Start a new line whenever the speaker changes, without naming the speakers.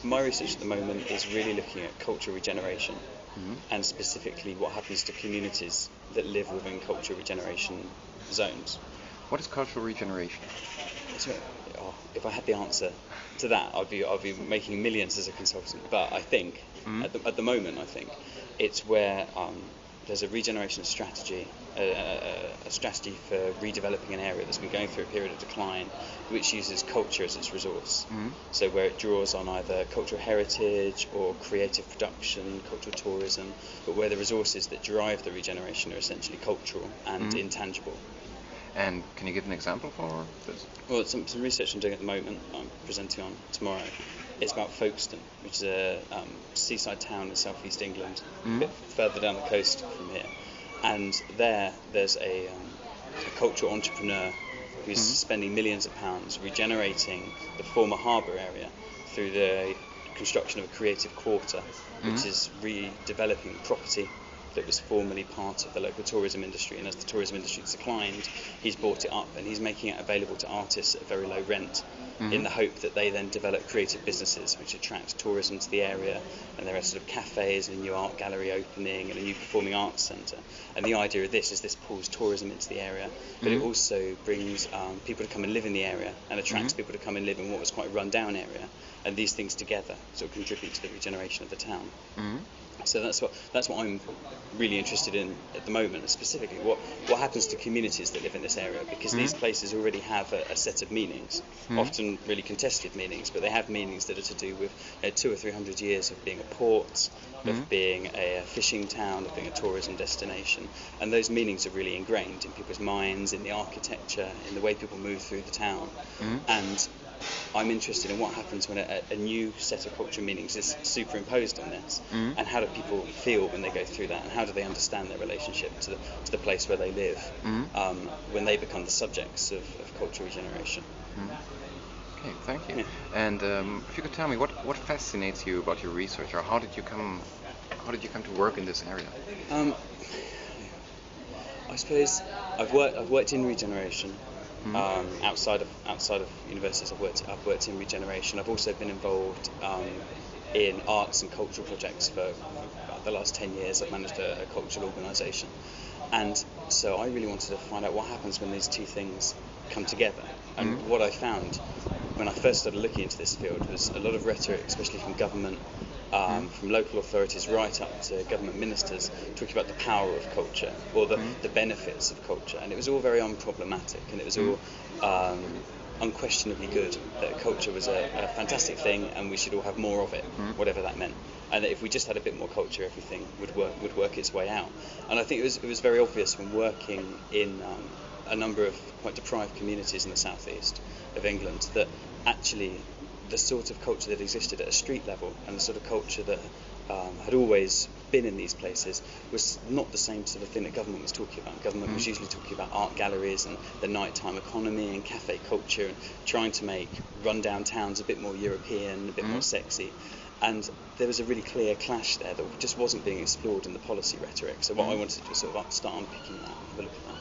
my research at the moment is really looking at cultural regeneration,
Mhm.
and specifically what happens to communities that live within cultural regeneration zones.
What is cultural regeneration?
So, if I had the answer to that, I'd be making millions as a consultant. But I think
Mhm.
at the moment, I think it's where there's a regeneration strategy, a strategy for redeveloping an area that's been going through a period of decline, which uses culture as its resource.
Mhm.
So where it draws on either cultural heritage or creative production, cultural tourism, but where the resources that drive the regeneration are essentially cultural and
Mhm.
intangible.
And can you give an example for this?
Well, some research I'm doing at the moment, I'm presenting on tomorrow, is about Folkestone, which is a seaside town in southeast England, a bit further down the coast from here. And there's a cultural entrepreneur who's spending millions of pounds regenerating the former harbour area through the construction of a creative quarter, which is redeveloping property that was formerly part of the local tourism industry, and as the tourism industry declined, he's bought it up and he's making it available to artists at a very low rent, in the hope that they then develop creative businesses which attract tourism to the area, and there are sort of cafes and a new art gallery opening and a new performing arts centre. And the idea of this is this pulls tourism into the area, but it also brings people to come and live in the area and attracts people to come and live in what was quite a run-down area, and these things together sort of contribute to the regeneration of the town. So that's what I'm really interested in at the moment, specifically what happens to communities that live in this area, because these places already have a set of meanings, often really contested meanings, but they have meanings that are to do with 200 or 300 years of being a port, of being a fishing town, of being a tourism destination, and those meanings are really ingrained in people's minds, in the architecture, in the way people move through the town, and I'm interested in what happens when a new set of cultural meanings is superimposed on this, and how do people feel when they go through that, and how do they understand their relationship to the place where they live when they become the subjects of cultural regeneration.
Okay, thank you.
Yeah.
And if you could tell me what fascinates you about your research, or how did you come to work in this area?
I suppose I've worked in regeneration. Outside of universities, I've worked in regeneration. I've also been involved in arts and cultural projects for about the last 10 years. I've managed a cultural organisation, and so I really wanted to find out what happens when these two things come together. And what I found when I first started looking into this field was a lot of rhetoric, especially from government, from local authorities right up to government ministers, talking about the power of culture or the benefits of culture, and it was all very unproblematic, and it was all unquestionably good, that culture was a fantastic thing and we should all have more of it, whatever that meant, and that if we just had a bit more culture, everything would work its way out. And I think it was very obvious when working in a number of quite deprived communities in the southeast of England that actually the sort of culture that existed at a street level and the sort of culture that had always been in these places was not the same sort of thing that government was talking about. Government was usually talking about art galleries and the nighttime economy and cafe culture and trying to make rundown towns a bit more European, a bit more sexy. And there was a really clear clash there that just wasn't being explored in the policy rhetoric. So what I wanted to do was sort of start unpicking that, have a look at that.